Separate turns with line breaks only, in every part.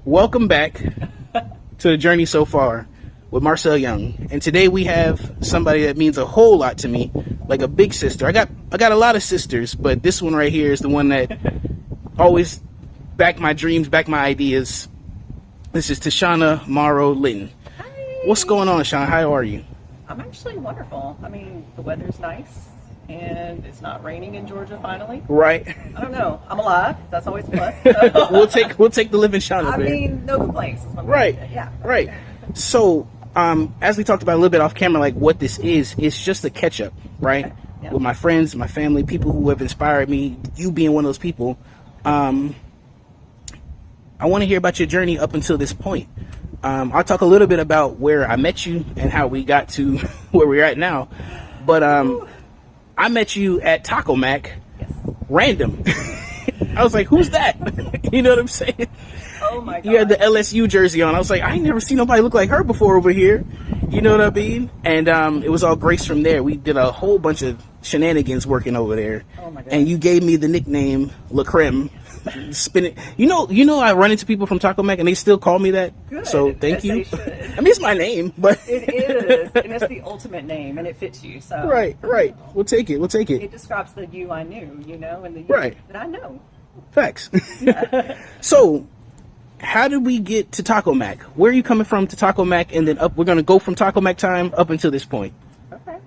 Welcome back to the journey so far with Marcel Young, and today we have somebody that means a whole lot to me, like a big sister. I got a lot of sisters, but this one right here is the one that always back my dreams, back my ideas. This is Tishawna Morrow Linton.
Hi.
What's going on, Sean? How are you?
I'm actually wonderful. I mean, the weather's nice, and it's not raining in Georgia finally.
Right.
I don't know. I'm alive. That's always a plus.
we'll take the living Shauna.
I mean, no complaints.
Right.
Yeah.
Right. So, as we talked about a little bit off camera, like what this is, it's just a catch up, right?
Okay. Yeah.
With my friends, my family, people who have inspired me, you being one of those people. I want to hear about your journey up until this point. I'll talk a little bit about where I met you and how we got to where we're at now. But I met you at Taco Mac.
Yes.
Random. I was like, who's that? You know what I'm saying?
Oh my God.
You had the LSU jersey on. I was like, I ain't never seen nobody look like her before over here. You know what I mean? And it was all grace from there. We did a whole bunch of shenanigans working over there.
Oh my God.
And you gave me the nickname La Creme. Spin it. You know, I run into people from Taco Mac and they still call me that.
Good.
So thank you.
They should.
I mean, it's my name, but
It is, and it's the ultimate name, and it fits you. So
right. We'll take it.
It describes the you I knew, and the you
Right.
that I know.
Facts. So, how did we get to Taco Mac? Where are you coming from to Taco Mac, and then up? We're gonna go from Taco Mac time up until this point.
Okay.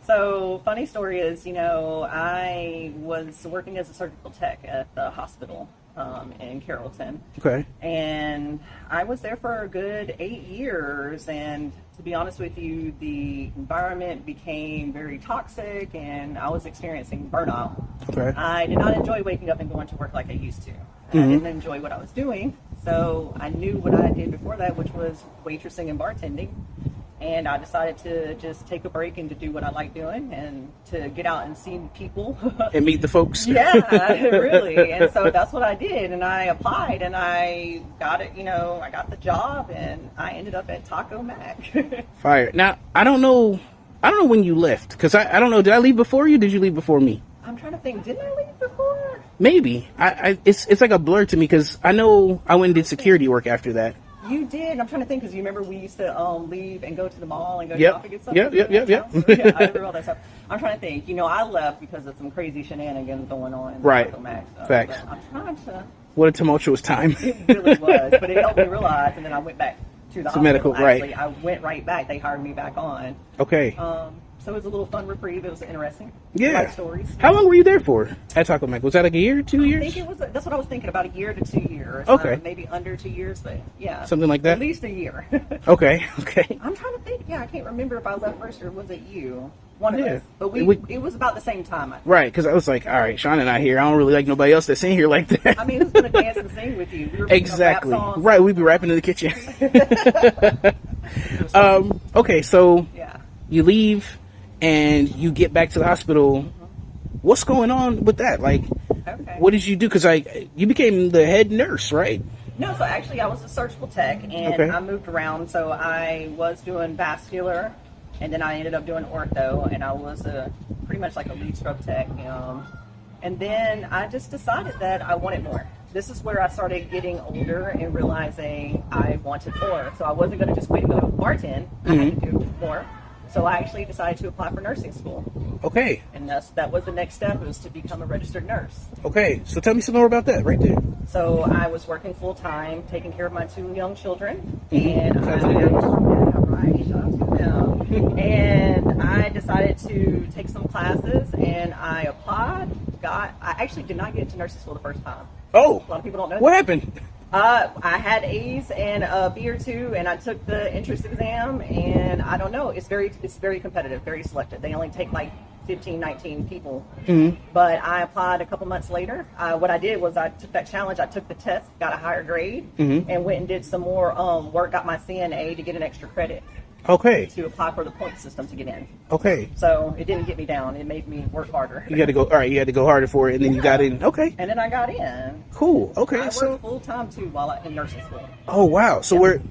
So, funny story is, I was working as a surgical tech at the hospital in Carrollton.
Okay.
And I was there for a good 8 years. And to be honest with you, the environment became very toxic, and I was experiencing burnout.
Okay.
I did not enjoy waking up and going to work like I used to. I didn't enjoy what I was doing. So I knew what I did before that, which was waitressing and bartending. And I decided to just take a break and to do what I like doing and to get out and see people.
And meet the folks.
Yeah, really. And so that's what I did. And I applied and I got it, I got the job and I ended up at Taco Mac.
Fire. Now, I don't know when you left, because I don't know, did I leave before you? Did you leave before me?
I'm trying to think, didn't I leave before?
Maybe. It's like a blur to me, because I know I went and did security work after that.
You did. I'm trying to think, because you remember we used to leave and go to the mall and go
Yep.
shop and get something.
Yep.
Yeah, I remember all that stuff. I'm trying to think. I left because of some crazy shenanigans going on in
Right.
Taco Mac stuff.
Facts.
But I'm trying to.
What a tumultuous time.
It really was, but it helped me realize. And then I went back to the hospital.
medical, right.
Actually, I went right back. They hired me back on.
Okay.
So it was a little fun reprieve. It was interesting.
Yeah.
Life stories.
How long were you there for at Taco Mac? Was that like a year, 2
I
years?
think it was. That's what I was thinking. About a year to 2 years.
Okay.
Maybe under 2 years, but yeah.
Something like that?
At least a year.
Okay.
I'm trying to think. Yeah, I can't remember if I left first or was it you? One of
Yeah.
us. But it was about the same time.
Right, because I was like, all right, Sean and I here. I don't really like nobody else that's in here like that.
I mean, who's going to dance and sing with you? We were picking up rap
Exactly.
songs.
Right, we'd be rapping in the kitchen. Okay, so
Yeah.
you leave and you get back to the hospital. What's going on with that? Like,
Okay.
what did you do? Because you became the head nurse, right?
No, so actually I was a surgical tech, and
Okay.
I moved around. So I was doing vascular, and then I ended up doing ortho, and I was pretty much like a lead scrub tech. And then I just decided that I wanted more. This is where I started getting older and realizing I wanted more. So I wasn't going to just quit and go bartend. I had to do more. So I actually decided to apply for nursing school.
Okay.
And that was the next step, was to become a registered nurse.
Okay. So tell me some more about that right there.
So I was working full time, taking care of my 2 young children, and
Sounds like yours.
right, shout out to them. And I decided to take some classes, and I applied. I actually did not get into nursing school the first time.
Oh.
A lot of people don't know.
What happened?
I had A's and a B or two, and I took the entrance exam, and I don't know. It's very competitive, very selective. They only take like 15, 19 people. But I applied a couple months later. What I did was I took that challenge. I took the test, got a higher grade, and went and did some more work. Got my CNA to get an extra credit.
Okay.
To apply for the point system to get in.
Okay.
So it didn't get me down. It made me work harder.
You had to go. All right. You had to go harder for it, and then you got in. Okay.
And then I got in.
Cool. Okay.
I
So.
worked full time too while in nursing school.
Oh wow. So where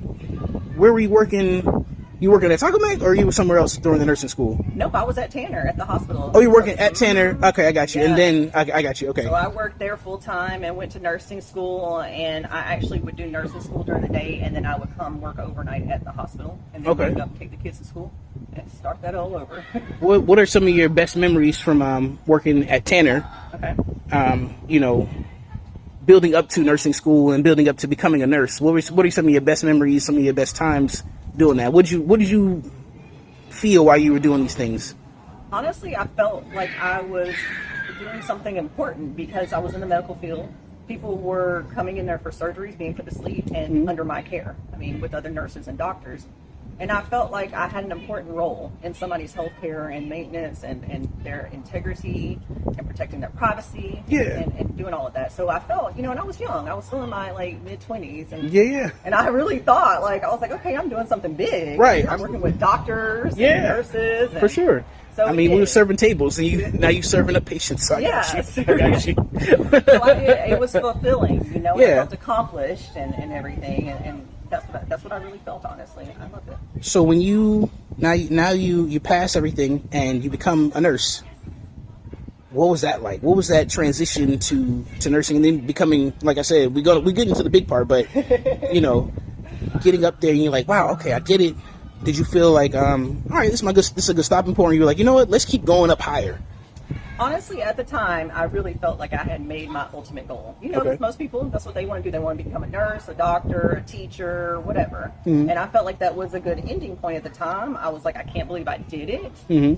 were you working You working at Taco Mac, or you were somewhere else during the nursing school?
Nope, I was at Tanner at the hospital.
Oh, you're working at Tanner. Okay, I got you.
Yeah.
And then I got you. Okay.
So I worked there full time and went to nursing school, and I actually would do nursing school during the day, and then I would come work overnight at the hospital, and then wake up, take the kids to school, and start that all over.
What are some of your best memories from working at Tanner?
Okay.
You know, building up to nursing school and building up to becoming a nurse. What are some of your best memories? Some of your best times doing that? What did you feel while you were doing these things?
Honestly, I felt like I was doing something important because I was in the medical field. People were coming in there for surgeries, being put to sleep, and under my care. I mean, with other nurses and doctors. And I felt like I had an important role in somebody's health care and maintenance and their integrity and protecting their privacy and doing all of that. So I felt, and I was young. I was still in my mid-20s. And, and I really thought, I was like, okay, I'm doing something big.
Right.
I'm working with doctors and nurses. And,
for sure. So I mean, we were serving tables, and now you're serving up patients. So I got you.
It was fulfilling, I felt accomplished and everything, and that's what I really felt, honestly. I loved it.
So when you pass everything and you become a nurse, what was that like? What was that transition to nursing and then becoming, like I said, we get into the big part, but getting up there and you're like, wow, okay, I get it. Did you feel like, all right, this is a good stopping point? And you're like, you know what? Let's keep going up higher.
Honestly, at the time, I really felt like I had made my ultimate goal. Because most people, that's what they want to do. They want to become a nurse, a doctor, a teacher, whatever. And I felt like that was a good ending point at the time. I was like, I can't believe I did it.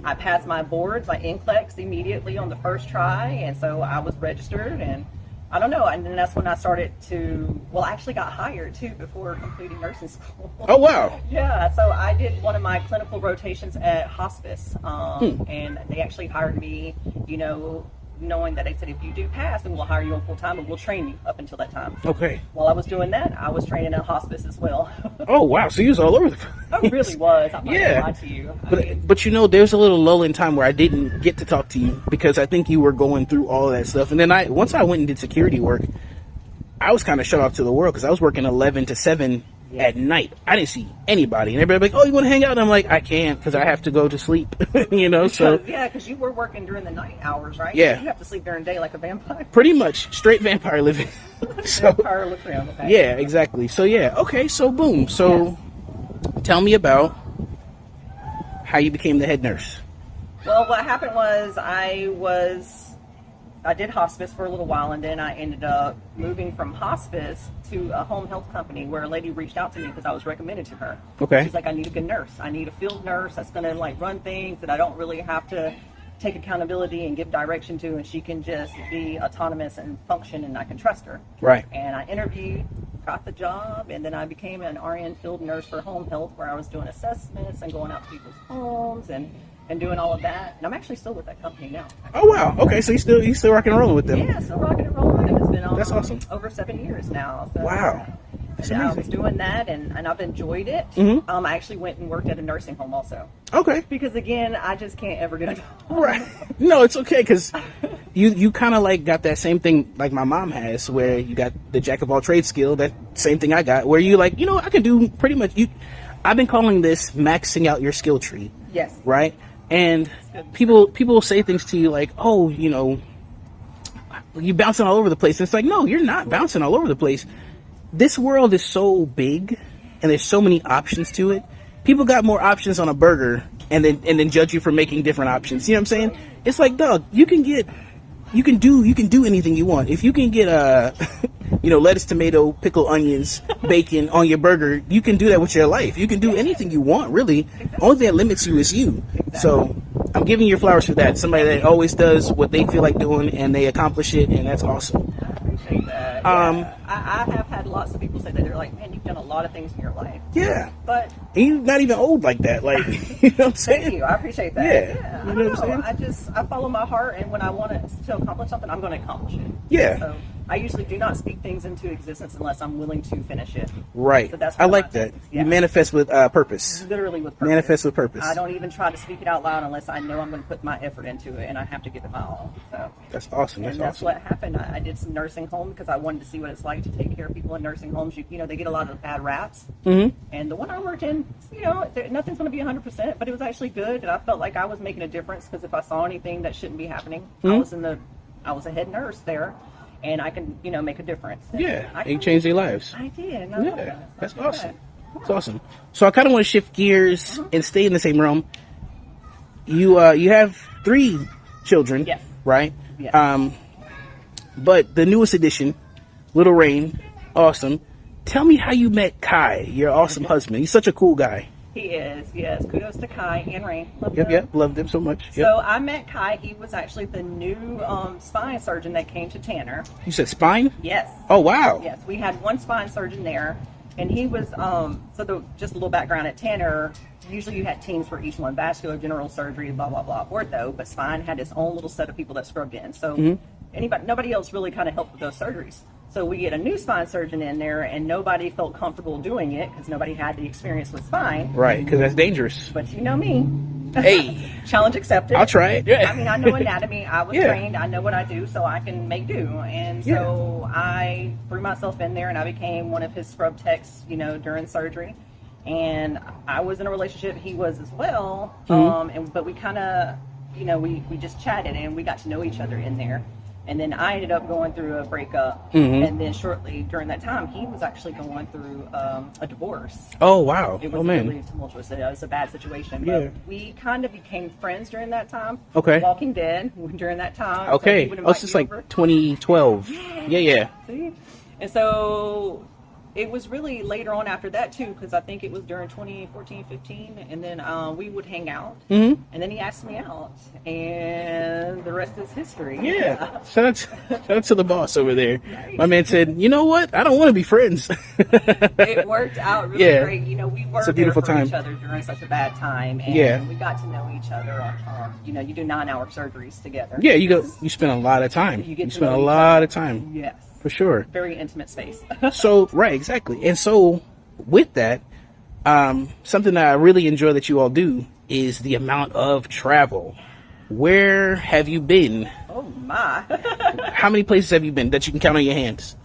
I passed my boards, my NCLEX immediately on the first try. And so I was registered, and I don't know. And then that's when I started I actually got hired too before completing nursing school.
Oh, wow.
Yeah. So I did one of my clinical rotations at hospice. And they actually hired me, knowing that they said, if you do pass, then we'll hire you on full time and we'll train you up until that time.
Okay.
While I was doing that, I was training at hospice as well.
Oh, wow. So you was all over the place.
I really was. I'm not going to lie to you.
But there's a little lull in time where I didn't get to talk to you because I think you were going through all of that stuff. And then once I went and did security work, I was kind of shut off to the world because I was working 11 to 7 at night. I didn't see anybody. And everybody like, oh, you want to hang out? And I'm like, I can't because I have to go to sleep, so.
Yeah, because you were working during the night hours, right?
Yeah.
You have to sleep during the day like a vampire.
Pretty much. Straight vampire living.
Vampire living, okay.
Yeah, exactly. So, okay, so boom. So, tell me about how you became the head nurse.
Well, what happened was I did hospice for a little while, and then I ended up moving from hospice to a home health company where a lady reached out to me because I was recommended to her.
Okay.
She's like, I need a good nurse. I need a field nurse that's going to run things that I don't really have to take accountability and give direction to, and she can just be autonomous and function, and I can trust her.
Right.
And I interviewed, got the job, and then I became an RN field nurse for home health where I was doing assessments and going out to people's homes and doing all of that. And I'm actually still with that company now.
Oh, wow. Okay, so you still rocking and rolling with them.
Yeah, still rocking and rolling with them. It's been
That's awesome.
Over 7 years now. So,
wow. That's amazing.
I was doing that, and I've enjoyed it. I actually went and worked at a nursing home also.
Okay.
Because, again, I just can't ever get a job.
Right. No, it's okay, because you kind of got that same thing like my mom has, where you got the jack of all trades skill, that same thing I got, where you I can do pretty much, I've been calling this maxing out your skill tree.
Yes.
Right? And people will say things to you like, oh, you bouncing all over the place. And it's like, no, you're not bouncing all over the place. This world is so big and there's so many options to it. People got more options on a burger and then judge you for making different options. You know what I'm saying? It's like, dog, you can do anything you want. If you can get lettuce, tomato, pickle, onions, bacon on your burger, you can do that with your life. You can do anything you want, really. Only thing that limits you is you. So I'm giving you your flowers for that. Somebody that always does what they feel like doing and they accomplish it, and that's awesome.
I appreciate that. I have had lots of people say that they're like, man, you've done a lot of things in your life.
Yeah.
But
you're not even old like that. You know what I'm saying?
Thank you. I appreciate that.
Yeah.
You know what I'm saying? I follow my heart, and when I want to accomplish something, I'm going to accomplish it.
Yeah.
So I usually do not speak things into existence unless I'm willing to finish it.
Right.
So that's
I
one of
like
my
that.
things. Yeah.
You manifest with purpose.
Literally with purpose.
Manifest with purpose.
I don't even try to speak it out loud unless I know I'm going to put my effort into it, and I have to give it my all. So
That's awesome.
that's
awesome.
what happened. I did some nursing home because I wanted to see what it's like to take care of people in nursing homes. You know, they get a lot of bad raps.
Mm-hmm.
And the one I worked in, you know, nothing's going to be 100%, but it was actually good, and I felt like I was making a difference because if I saw anything that shouldn't be happening, I was a head nurse there, and I can, you know, make a difference. And
Yeah, you changed their lives.
I did. And I love
Yeah,
that.
that's
I love
awesome.
that.
That's awesome. So I kind of want to shift gears and stay in the same realm. You have 3 children,
Yes.
right?
Yes.
But the newest addition, Little Rain, awesome. Tell me how you met Kai, your awesome husband. He's such a cool guy.
He is, yes. Kudos to Kai and Rain. Love
Yep,
them.
yep. Loved him so much. Yep.
So I met Kai. He was actually the new spine surgeon that came to Tanner.
You said spine?
Yes.
Oh, wow.
Yes, we had one spine surgeon there, and he was just a little background at Tanner. Usually you had teams for each one: vascular, general surgery, blah blah blah, ortho. But spine had its own little set of people that scrubbed in. So nobody else really kind of helped with those surgeries. So we get a new spine surgeon in there, and nobody felt comfortable doing it because nobody had the experience with spine.
Right, because that's dangerous.
But you know me.
Hey.
Challenge accepted.
I'll try it. Yeah.
I mean, I know anatomy. I was
Yeah.
trained. I know what I do, so I can make do. And so I threw myself in there, and I became one of his scrub techs, you know, during surgery. And I was in a relationship. He was as well. But we kind of, you know, we just chatted, and we got to know each other in there. And then I ended up going through a breakup. And then shortly during that time, he was actually going through a divorce.
Oh, wow.
It was really tumultuous. It was a bad situation. But
Yeah.
we kind of became friends during that time.
Okay.
Walking Dead during that time.
Okay.
So he would
Oh, it's
invite
just
me
like
over.
2012. Yeah.
See? And so it was really later on after that, too, because I think it was during 2014, 15. And then we would hang out. And then he asked me out. And the rest is history.
Yeah. Shout out to the boss over there. My man said, you know what? I don't want to be friends.
It worked out really great. You know, we were
a beautiful
there for
time.
each other during such a bad time. And we got to know each other. You know, you do 9-hour surgeries together.
Yeah, you spend a lot of time.
You get to
spend
know
a
each
lot
other.
of time.
Yes.
For sure.
Very intimate space.
So, right, exactly. And so, with that, something that I really enjoy that you all do is the amount of travel. Where have you been?
Oh, my.
How many places have you been that you can count on your hands?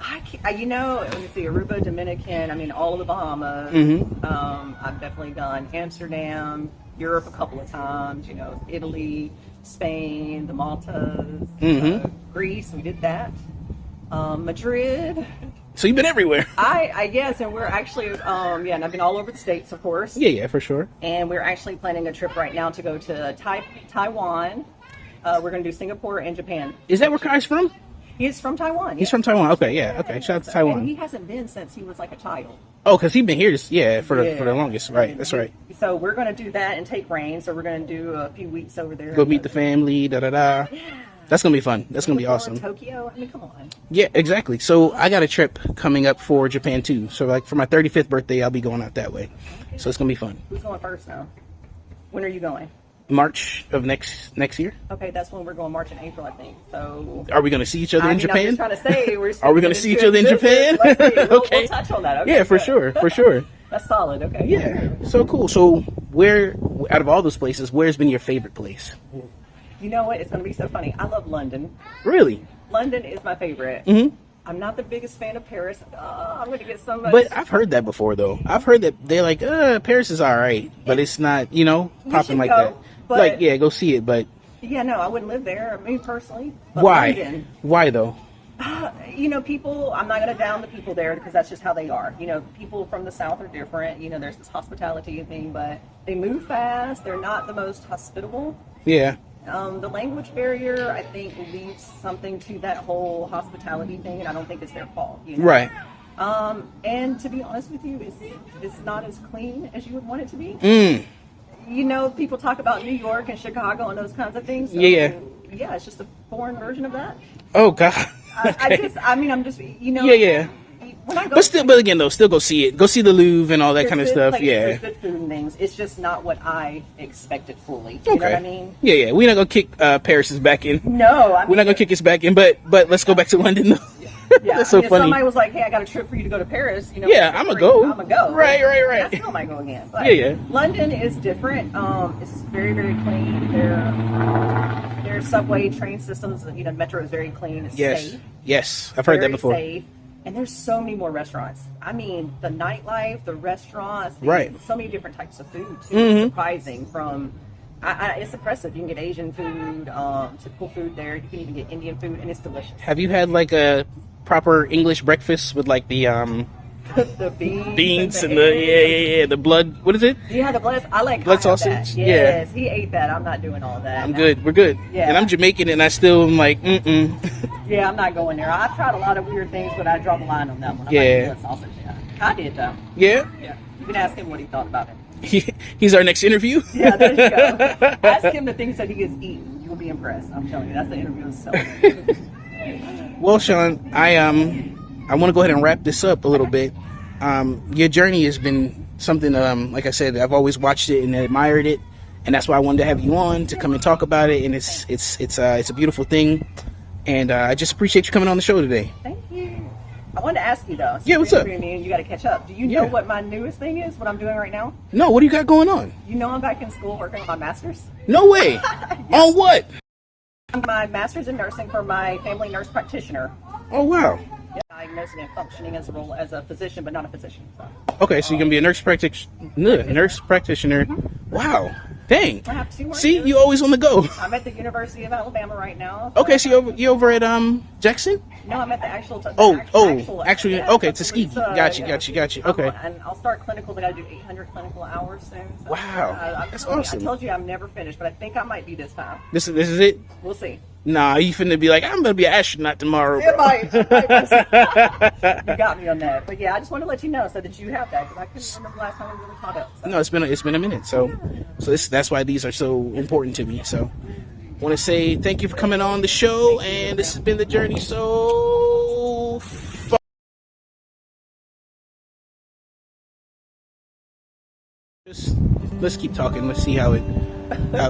You know, let me see, Aruba, Dominican, I mean, all of the Bahamas. I've definitely done Amsterdam, Europe a couple of times, you know, Italy, Spain, the Maltas, Greece, we did that. Madrid.
So you've been everywhere.
I guess, and we're actually, and I've been all over the States, of course.
Yeah, for sure.
And we're actually planning a trip right now to go to Taiwan. We're going to do Singapore and Japan.
Is that where Kai's from?
He's from Taiwan.
He's from Taiwan. Okay, yeah. Okay, shout out to Taiwan.
And he hasn't been since he was like a child.
Oh, because he's been here, for the longest. Right, that's right.
So we're going to do that and take Rain. So we're going to do a few weeks over there.
Go meet the family, da-da-da.
Yeah.
That's going to be fun. That's going to be awesome.
Tokyo. I mean, come on.
Yeah, exactly. So I got a trip coming up for Japan, too. So, like, for my 35th birthday, I'll be going out that way. Okay. So it's going to be fun.
Who's going first now? When are you going?
March of next year.
Okay, that's when we're going, March and April, I think. So
are we going to see each other in Japan?
I'm just trying to say,
are we going to see each other in Japan?
Okay.
Okay.
We'll touch on that. Okay,
yeah, for sure.
That's solid. Okay.
Yeah. So cool. So where, out of all those places, where's been your favorite place?
You know what? It's going to be so funny. I love London.
Really?
London is my favorite. I'm not the biggest fan of Paris. I'm going to get so much.
But I've heard that before, though. I've heard that they're like, Paris is all right, but it's not, popping like that.
But,
like, yeah, go see it, but.
Yeah, no, I wouldn't live there, me personally. But
why?
London,
why, though?
People, I'm not going to down the people there because that's just how they are. People from the South are different. There's this hospitality thing, but they move fast. They're not the most hospitable.
Yeah.
The language barrier, I think, leads something to that whole hospitality thing, and I don't think it's their fault.
Right.
And to be honest with you, it's not as clean as you would want it to be. People talk about New York and Chicago and those kinds of things. So, yeah, it's just a foreign version of that.
Oh, God.
Okay. I'm just.
Yeah. When I go but again, though, still go see it. Go see the Louvre and all that kind of stuff.
There's good food and things. It's just not what I expected fully. You know what I mean?
Yeah. We're not gonna kick Paris's back in.
No,
we're not gonna kick his back in. But let's go back to London, though.
Yeah,
That's so
if
funny.
somebody was like, "Hey, I got a trip for you to go to Paris,"
Yeah, I'm gonna go.
I'm gonna go.
Right.
I still might go again. But
Yeah.
London is different. It's very, very clean. Their subway train systems, metro is very clean. It's safe.
Yes, I've heard that
Very
before.
safe. And there's so many more restaurants. I mean, the nightlife, the restaurants,
Right.
so many different types of food too.
Mm-hmm.
It's surprising. It's impressive. You can get Asian food, typical food there. You can even get Indian food, and it's delicious.
Have you had like a proper English breakfast with like the
The
beans and
eggs.
the blood? What is it?
Yeah, the blood. I like
Blood
I have
sausage?
that. Yes, he ate that. I'm not doing all that.
I'm
No.
good. We're good.
Yeah.
And I'm Jamaican, and I still am like,
Yeah, I'm not going there. I've tried a lot of weird things, but I draw the line on that one. I
Yeah.
like blood sausage. Yeah, I did though.
Yeah.
Yeah, you can ask him what he thought about it.
He's our next interview.
Yeah, there you go. Ask him the things that he has eaten. You'll be impressed. I'm telling you, that's the interview itself.
Well, Sean, I want to go ahead and wrap this up a little bit. Your journey has been something. Like I said, I've always watched it and admired it, and that's why I wanted to have you on to come and talk about it. And it's a beautiful thing, and I just appreciate you coming on the show today.
Thank you. I wanted to ask you though.
Yeah, what's up?
Me and you got to catch up. Do you know what my newest thing is? What I'm doing right now?
No, what do you got going on?
You know, I'm back in school working on my master's.
No way. On what?
My master's in nursing for my family nurse practitioner.
Oh wow.
Diagnosing and functioning as a role as a physician, but not a physician. So.
Okay, so you're gonna be a nurse practitioner. Wow. Dang.
I have 2 more
See,
years.
you always on the go.
I'm at the University of Alabama right now. So
Okay, so you over at Jackson?
No, I'm at the actual.
Actually,
yeah,
okay,
that's
Tuskegee.
Teresa,
Got you. Okay.
And I'll start clinical, but I do 800 clinical hours soon. So
Wow, that's awesome.
I told you I'm never finished, but I think I might be this time.
This is it?
We'll see.
Nah, you finna be like, I'm gonna be an astronaut tomorrow,
It
bro.
might. You got me on that. But yeah, I just want to let you know so that you have that because I couldn't remember the last time we really caught up. So.
No, it's been a minute. So that's why these are so important to me. So want to say thank you for coming on the show, and this has been the journey so far. Let's keep talking. Let's see how it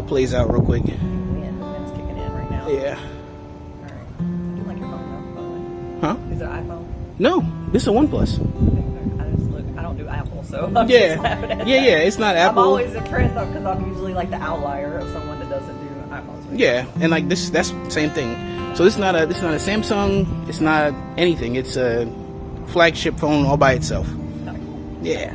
plays out real quick.
Yeah, it's kicking in right now.
Yeah.
All right. I do like your phone though.
Huh?
Is it an iPhone?
No, this is a OnePlus.
I don't do Apple, so I'm just
Yeah.
laughing at
Yeah.
that.
It's not
I'm
Apple.
always impressed because I'm usually like the outlier of someone that doesn't do iPhones.
Yeah, and like that's the same thing. So it's not a Samsung. It's not anything. It's a flagship phone all by itself. Yeah.